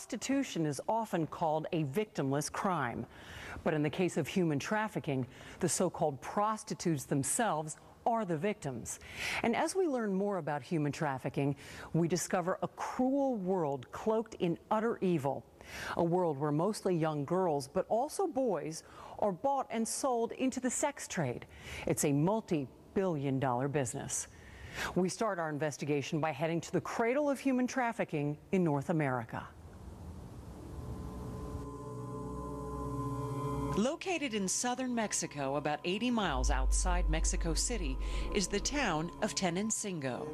Prostitution is often called a victimless crime. But in the case of human trafficking, the so-called prostitutes themselves are the victims. And as we learn more about human trafficking, we discover a cruel world cloaked in utter evil. A world where mostly young girls, but also boys, are bought and sold into the sex trade. It's a multi-billion-dollar business. We start our investigation by heading to the cradle of human trafficking in North America. Located in southern Mexico, about 80 miles outside Mexico City, is the town of Tenancingo.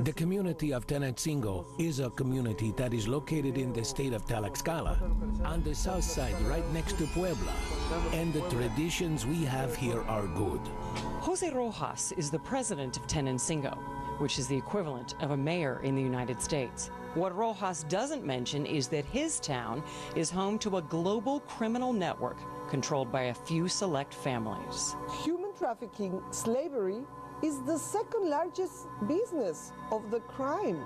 The community of Tenancingo is a community that is located in the state of Tlaxcala, on the south side, right next to Puebla. And the traditions we have here are good. Jose Rojas is the president of Tenancingo, which is the equivalent of a mayor in the United States. What Rojas doesn't mention is that his town is home to a global criminal network controlled by a few select families. Human trafficking, slavery, is the second largest business of the crime.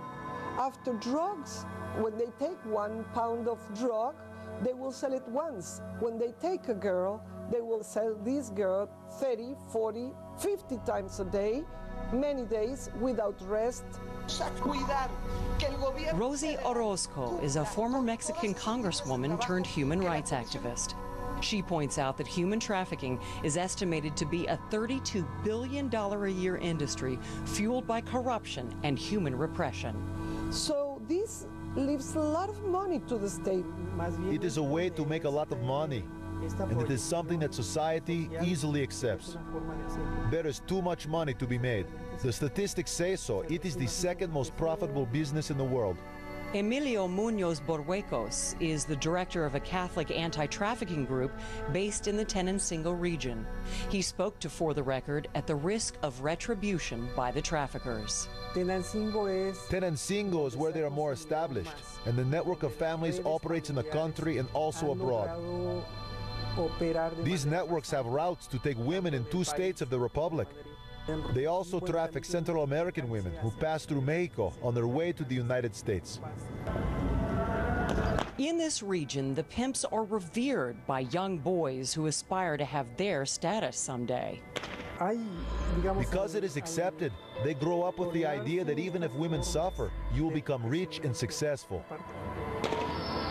After drugs, when they take 1 pound of drug, they will sell it once. When they take a girl, they will sell this girl 30, 40, 50 times a day, many days without rest. Rosie Orozco is a former Mexican congresswoman turned human rights activist. She points out that human trafficking is estimated to be a $32 billion a year industry fueled by corruption and human repression. So this leaves a lot of money to the state. It is a way to make a lot of money, and it is something that society easily accepts. There is too much money to be made. The statistics say so. It is the second most profitable business in the world. Emilio Munoz Borhuecos is the director of a Catholic anti-trafficking group based in the Tenancingo region. He spoke to For the Record at the risk of retribution by the traffickers. Tenancingo is where they are more established, and the network of families operates in the country and also abroad. These networks have routes to take women in 2 states of the Republic. They also traffic Central American women who pass through Mexico on their way to the United States. In this region, the pimps are revered by young boys who aspire to have their status someday. Because it is accepted, they grow up with the idea that even if women suffer, you will become rich and successful.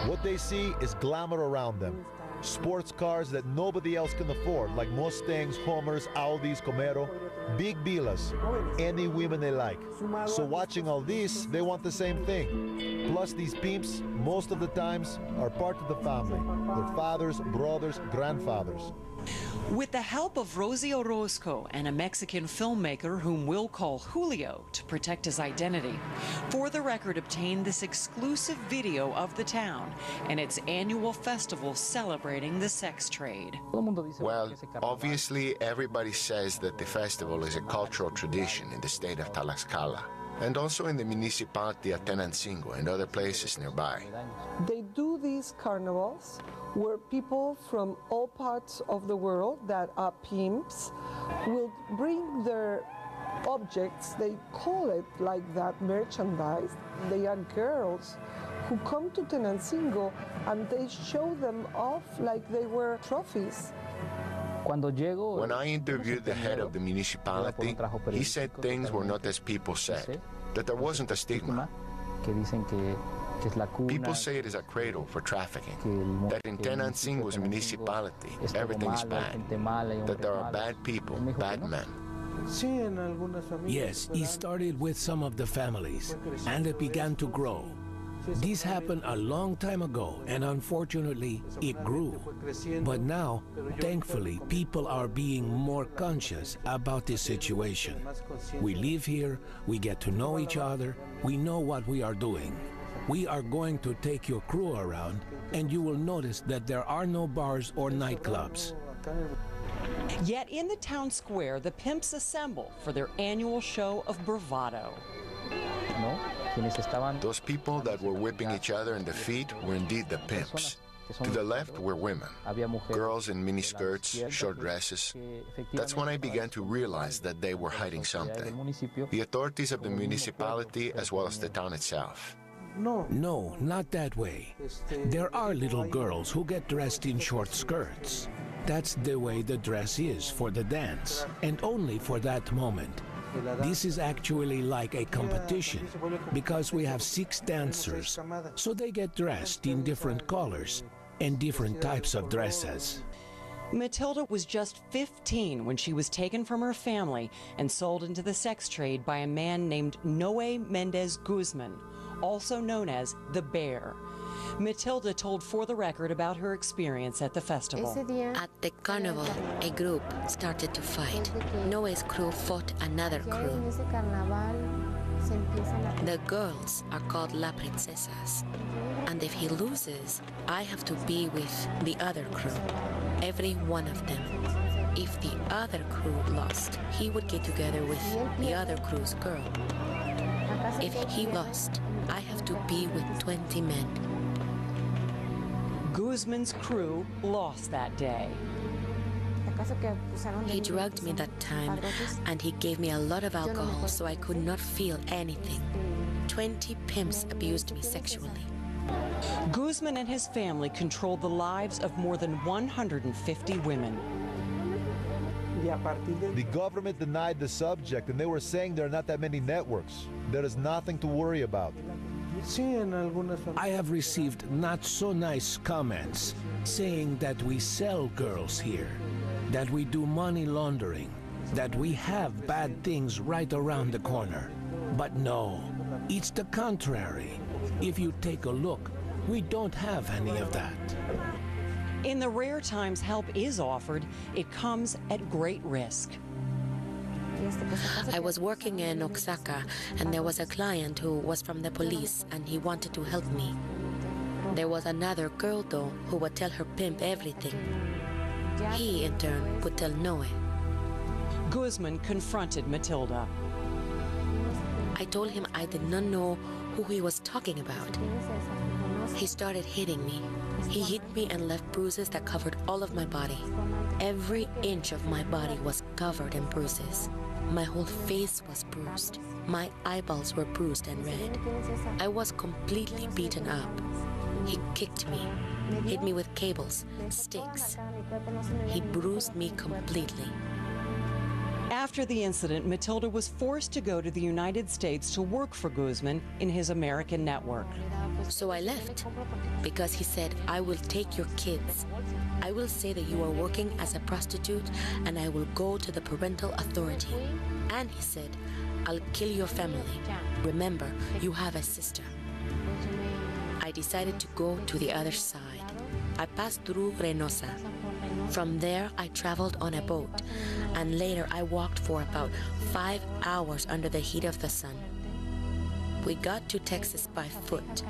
What they see is glamour around them. Sports cars that nobody else can afford, like Mustangs, Hummers, Audis, Camaro, big villas, any women they like. So watching all this, they want the same thing. Plus these pimps, most of the times, are part of the family. Their fathers, brothers, grandfathers. With the help of Rosie Orozco and a Mexican filmmaker whom we'll call Julio to protect his identity, For the Record obtained this exclusive video of the town and its annual festival celebrating the sex trade. Well, obviously everybody says that the festival is a cultural tradition in the state of Tlaxcala, and also in the municipality of Tenancingo and other places nearby. They do these carnivals where people from all parts of the world that are pimps will bring their objects, they call it like that, merchandise. They are girls who come to Tenancingo and they show them off like they were trophies. When I interviewed the head of the municipality, he said things were not as people said, that there wasn't a stigma. People say it is a cradle for trafficking, that in Tenancingo's municipality, everything is bad, that there are bad people, bad men. Yes, it started with some of the families, and it began to grow. This happened a long time ago, and unfortunately, it grew. But now, thankfully, people are being more conscious about this situation. We live here, we get to know each other, we know what we are doing. We are going to take your crew around, and you will notice that there are no bars or nightclubs. Yet in the town square, the pimps assemble for their annual show of bravado. Those people that were whipping each other in the feet were indeed the pimps. To the left were women, girls in miniskirts, short dresses. That's when I began to realize that they were hiding something. The authorities of the municipality as well as the town itself. No, not that way. There are little girls who get dressed in short skirts. That's the way the dress is for the dance, and only for that moment. This is actually like a competition because we have 6 dancers, so they get dressed in different colors and different types of dresses. Matilda was just 15 when she was taken from her family and sold into the sex trade by a man named Noe Mendez Guzman, also known as the Bear. Matilda told For the Record about her experience at the festival. At the carnival, a group started to fight. Noe's crew fought another crew. The girls are called La Princesas, and if he loses, I have to be with the other crew, every one of them. If the other crew lost, he would get together with the other crew's girl. If he lost, I have to be with 20 men. Guzman's crew lost that day. He drugged me that time, and he gave me a lot of alcohol, so I could not feel anything. 20 pimps abused me sexually. Guzman and his family controlled the lives of more than 150 women. The government denied the subject, and they were saying there are not that many networks. There is nothing to worry about. I have received not so nice comments saying that we sell girls here, that we do money laundering, that we have bad things right around the corner. But no, it's the contrary. If you take a look, we don't have any of that. In the rare times help is offered, it comes at great risk. I was working in Oaxaca, and there was a client who was from the police, and he wanted to help me. There was another girl, though, who would tell her pimp everything. He, in turn, would tell Noe. Guzman confronted Matilda. I told him I did not know who he was talking about. He started hitting me. He hit me and left bruises that covered all of my body. Every inch of my body was covered in bruises. My whole face was bruised. My eyeballs were bruised and red. I was completely beaten up. He kicked me, hit me with cables, sticks. He bruised me completely. After the incident, Matilda was forced to go to the United States to work for Guzman in his American network. So I left because he said, I will take your kids. I will say that you are working as a prostitute, and I will go to the parental authority. And he said, I'll kill your family. Remember, you have a sister. I decided to go to the other side. I passed through Reynosa. From there, I traveled on a boat, and later I walked for about 5 hours under the heat of the sun. We got to Texas by foot,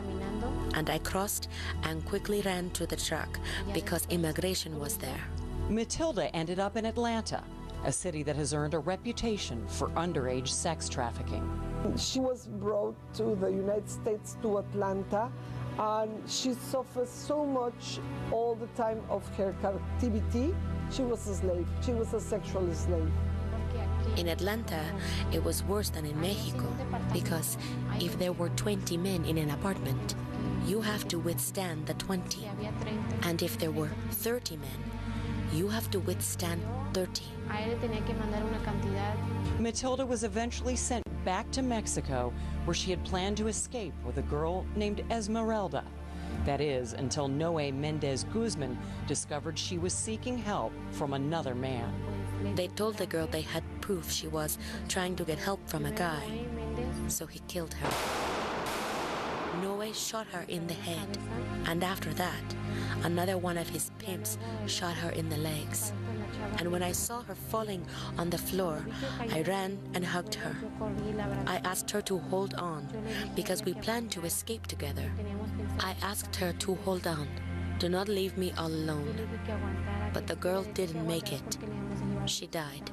and I crossed and quickly ran to the truck because immigration was there. Matilda ended up in Atlanta, a city that has earned a reputation for underage sex trafficking. She was brought to the United States, to Atlanta, and she suffered so much all the time of her captivity. She was a slave. She was a sexual slave. In Atlanta, it was worse than in Mexico, because if there were 20 men in an apartment, you have to withstand the 20. And if there were 30 men, you have to withstand 30. Matilda was eventually sent back to Mexico, where she had planned to escape with a girl named Esmeralda. That is, until Noe Mendez Guzman discovered she was seeking help from another man. They told the girl they had proof she was trying to get help from a guy, so he killed her. Noe shot her in the head, and after that, another one of his pimps shot her in the legs. And when I saw her falling on the floor, I ran and hugged her. I asked her to hold on, because we planned to escape together. I asked her to hold on. Do not leave me all alone. But the girl didn't make it. She died.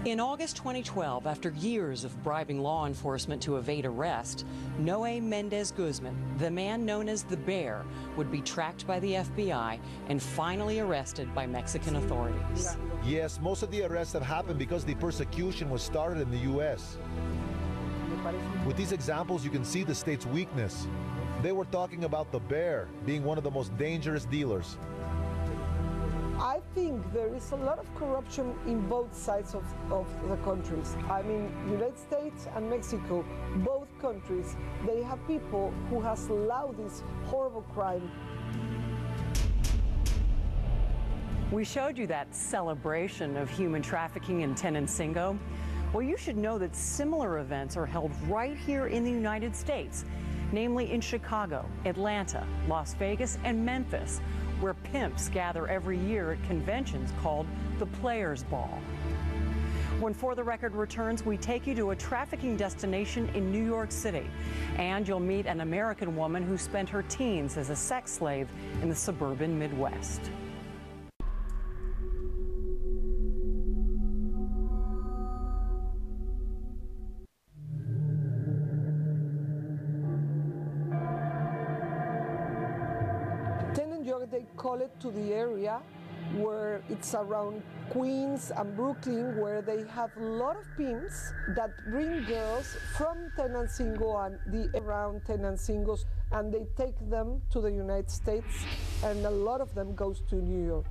In August 2012, after years of bribing law enforcement to evade arrest, Noe Mendez Guzman, the man known as the Bear, would be tracked by the FBI and finally arrested by Mexican authorities. Yes, most of the arrests have happened because the persecution was started in the U.S. With these examples, you can see the state's weakness. They were talking about the bear being one of the most dangerous dealers. I think there is a lot of corruption in both sides of the countries. I mean, United States and Mexico, both countries, they have people who has allowed this horrible crime. We showed you that celebration of human trafficking in Tenancingo. Well, you should know that similar events are held right here in the United States, namely in Chicago, Atlanta, Las Vegas, and Memphis, where pimps gather every year at conventions called the Players Ball. When For the Record returns, we take you to a trafficking destination in New York City, and you'll meet an American woman who spent her teens as a sex slave in the suburban Midwest. They call it to the area where it's around Queens and Brooklyn, where they have a lot of pimps that bring girls from Tenancingo and the around Tenancingo, and they take them to the United States, and a lot of them goes to New York.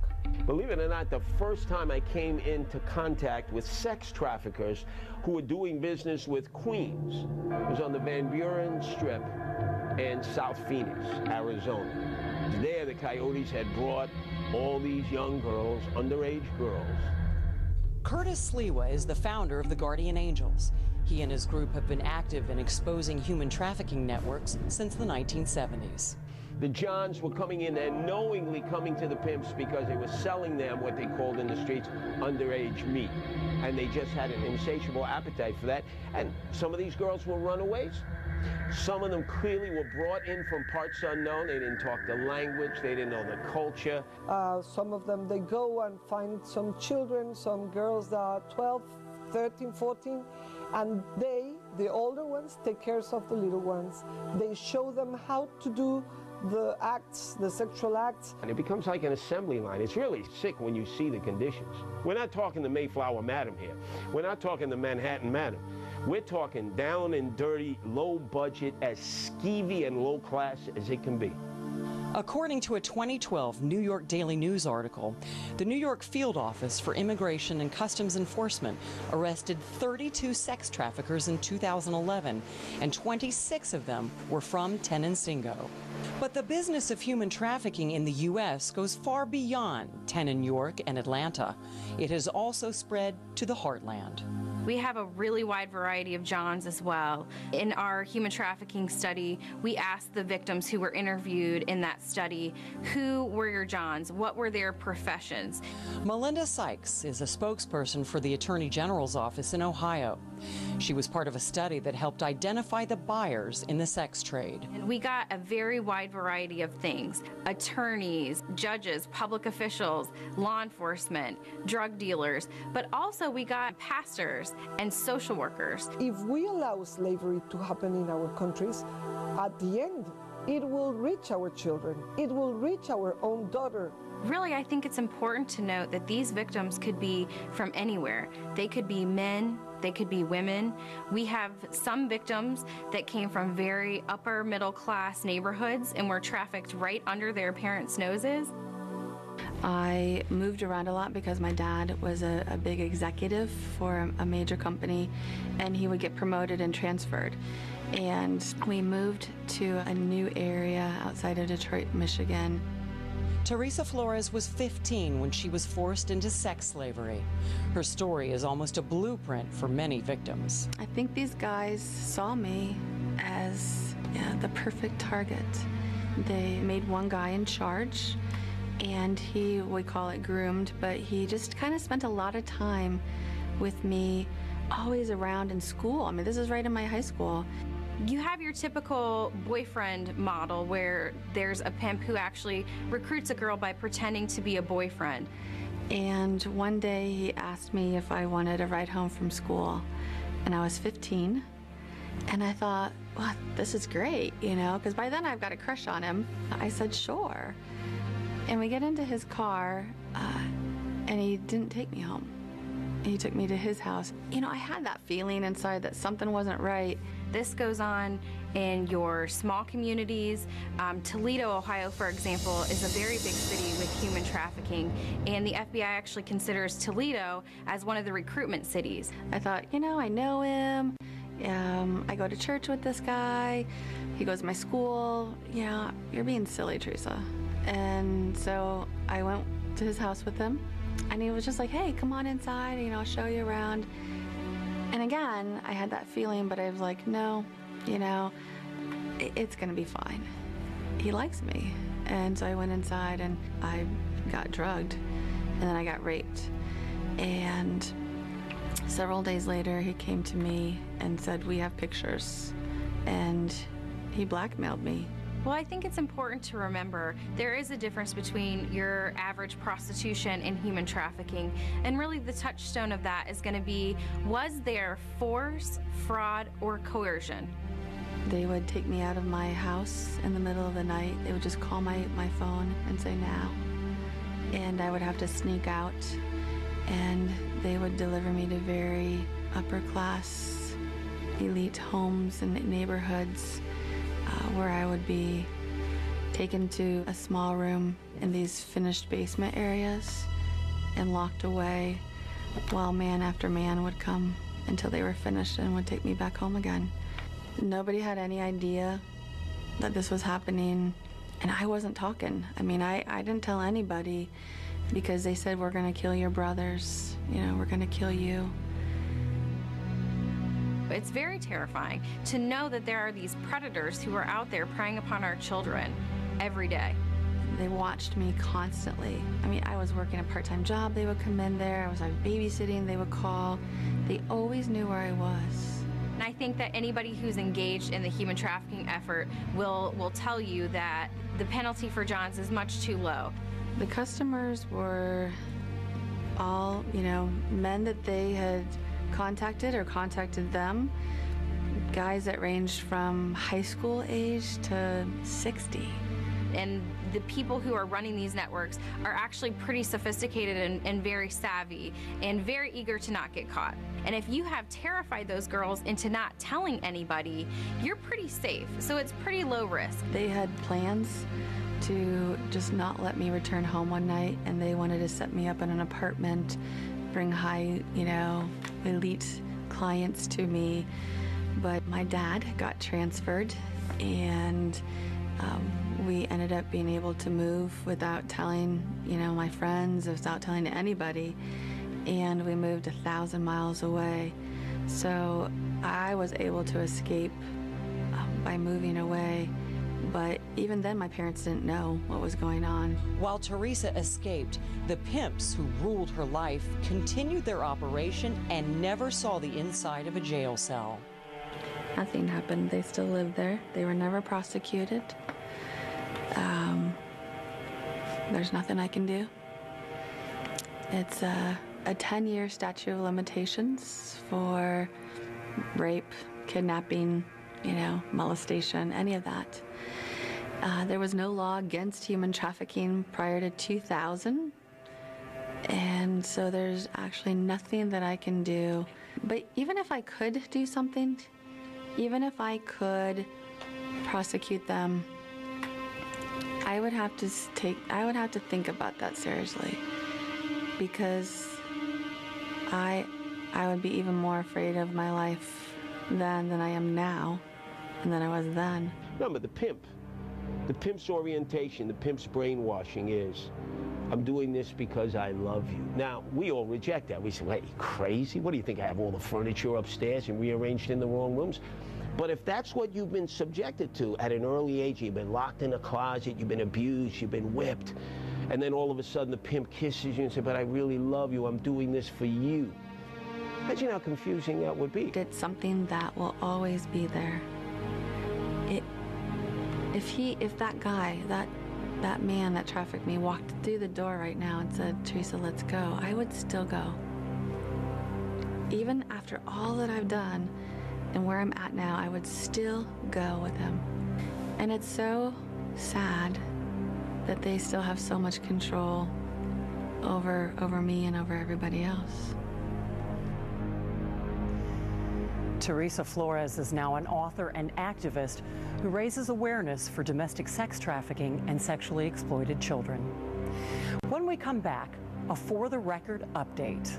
Believe it or not, the first time I came into contact with sex traffickers who were doing business with Queens was on the Van Buren Strip in South Phoenix, Arizona. There, the Coyotes had brought all these young girls, underage girls. Curtis Sliwa is the founder of the Guardian Angels. He and his group have been active in exposing human trafficking networks since the 1970s. The Johns were coming in and knowingly coming to the pimps because they were selling them what they called in the streets underage meat. And they just had an insatiable appetite for that. And some of these girls were runaways. Some of them clearly were brought in from parts unknown. They didn't talk the language, they didn't know the culture. Some of them, they go and find some children, some girls that are 12, 13, 14, and they, the older ones, take care of the little ones. They show them how to do the acts, the sexual acts. And it becomes like an assembly line. It's really sick when you see the conditions. We're not talking the Mayflower Madam here. We're not talking the Manhattan Madam. We're talking down and dirty, low budget, as skeevy and low class as it can be. According to a 2012 New York Daily News article, the New York Field Office for Immigration and Customs Enforcement arrested 32 sex traffickers in 2011, and 26 of them were from Tenancingo. But the business of human trafficking in the U.S. goes far beyond Tenan, York, and Atlanta. It has also spread to the heartland. We have a really wide variety of Johns as well. In our human trafficking study, we asked the victims who were interviewed in that study, who were your Johns? What were their professions? Melinda Sykes is a spokesperson for the Attorney General's office in Ohio. She was part of a study that helped identify the buyers in the sex trade. And we got a very wide variety of things: attorneys, judges, public officials, law enforcement, drug dealers, but also we got pastors and social workers. If we allow slavery to happen in our countries, at the end, it will reach our children. It will reach our own daughter. Really, I think it's important to note that these victims could be from anywhere. They could be men, they could be women. We have some victims that came from very upper middle class neighborhoods and were trafficked right under their parents' noses. I moved around a lot because my dad was a big executive for a major company, and he would get promoted and transferred. And we moved to a new area outside of Detroit, Michigan. Teresa Flores was 15 when she was forced into sex slavery. Her story is almost a blueprint for many victims. I think these guys saw me as the perfect target. They made one guy in charge, and he, we call it groomed, but he just kind of spent a lot of time with me, always around in school. I mean, this is right in my high school. You have your typical boyfriend model where there's a pimp who actually recruits a girl by pretending to be a boyfriend. And one day he asked me if I wanted a ride home from school, and I was 15. And I thought, well, this is great, you know, because by then I've got a crush on him. I said, sure. And we get into his car, and he didn't take me home. He took me to his house. You know, I had that feeling inside that something wasn't right. This goes on in your small communities. Toledo, Ohio, for example, is a very big city with human trafficking, and the FBI actually considers Toledo as one of the recruitment cities. I thought, you know, I know him. I go to church with this guy. He goes to my school. Yeah, you're being silly, Teresa. And so I went to his house with him, and he was just like, hey, come on inside, you know, I'll show you around. And again, I had that feeling, but I was like, no, you know, it's gonna be fine. He likes me. And so I went inside and I got drugged, and then I got raped. And several days later, he came to me and said, we have pictures. And he blackmailed me. Well, I think it's important to remember there is a difference between your average prostitution and human trafficking. And really the touchstone of that is going to be, was there force, fraud, or coercion? They would take me out of my house in the middle of the night. They would just call my phone and say, now. And I would have to sneak out, and they would deliver me to very upper class, elite homes and neighborhoods, where I would be taken to a small room in these finished basement areas and locked away while man after man would come until they were finished and would take me back home again. Nobody had any idea that this was happening, and I wasn't talking. I mean, I didn't tell anybody because they said, we're gonna kill your brothers, you know, we're gonna kill you. It's very terrifying to know that there are these predators who are out there preying upon our children every day. They watched me constantly. I mean, I was working a part-time job, they would come in there. I was babysitting, they would call. They always knew where I was. And I think that anybody who's engaged in the human trafficking effort will tell you that the penalty for Johns is much too low. The customers were all, you know, men that they had contacted or contacted them, guys that ranged from high school age to 60. And the people who are running these networks are actually pretty sophisticated and very savvy and very eager to not get caught. And if you have terrified those girls into not telling anybody, you're pretty safe. So it's pretty low risk. They had plans to just not let me return home one night, and they wanted to set me up in an apartment, bring high, you know, elite clients to me. But my dad got transferred, and we ended up being able to move without telling, you know, my friends, without telling anybody. And we moved 1,000 miles away. So I was able to escape by moving away. But even then, my parents didn't know what was going on. While Teresa escaped, the pimps who ruled her life continued their operation and never saw the inside of a jail cell. Nothing happened. They still lived there. They were never prosecuted. There's nothing I can do. It's a 10-year statute of limitations for rape, kidnapping, you know, molestation, any of that. There was no law against human trafficking prior to 2000, and so there's actually nothing that I can do. But even if I could do something, even if I could prosecute them, I would have to think about that seriously, because I would be even more afraid of my life then than I am now, and than I was then. Remember, the pimp's orientation, the pimp's brainwashing is, I'm doing this because I love you. Now, we all reject that. We say, wait, you crazy? What do you think, I have all the furniture upstairs and rearranged in the wrong rooms? But if that's what you've been subjected to at an early age, you've been locked in a closet, you've been abused, you've been whipped, and then all of a sudden the pimp kisses you and says, but I really love you, I'm doing this for you. Imagine how confusing that would be. It's something that will always be there. If that guy, that man that trafficked me walked through the door right now and said, Teresa, let's go, I would still go. Even after all that I've done and where I'm at now, I would still go with him. And it's so sad that they still have so much control over me and over everybody else. Teresa Flores is now an author and activist who raises awareness for domestic sex trafficking and sexually exploited children. When we come back, a For the Record update.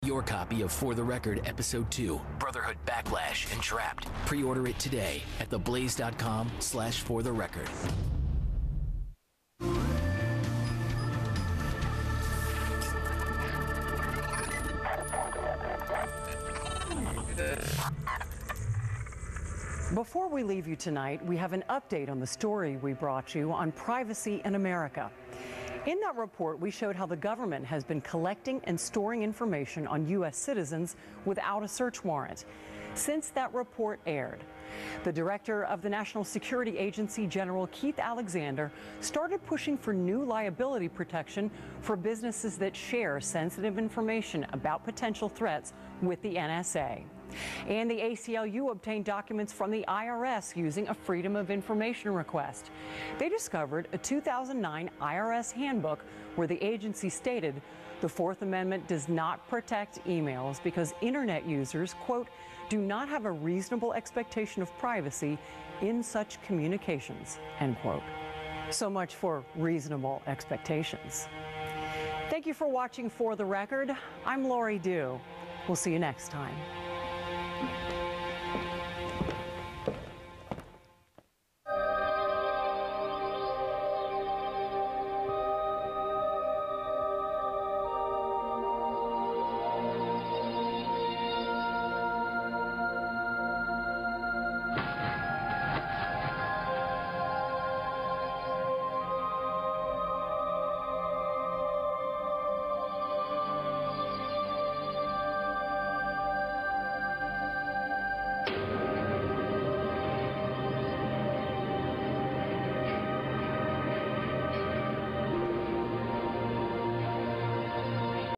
Your copy of For the Record Episode 2, Brotherhood Backlash and Trapped. Pre-order it today at theblaze.com/fortherecord. Before we leave you tonight, we have an update on the story we brought you on privacy in America. In that report, we showed how the government has been collecting and storing information on U.S. citizens without a search warrant. Since that report aired, the director of the National Security Agency, General Keith Alexander, started pushing for new liability protection for businesses that share sensitive information about potential threats with the NSA. And the ACLU obtained documents from the IRS using a Freedom of Information request. They discovered a 2009 IRS handbook where the agency stated the Fourth Amendment does not protect emails because internet users, quote, do not have a reasonable expectation of privacy in such communications, end quote. So much for reasonable expectations. Thank you for watching For the Record. I'm Lori Dew. We'll see you next time.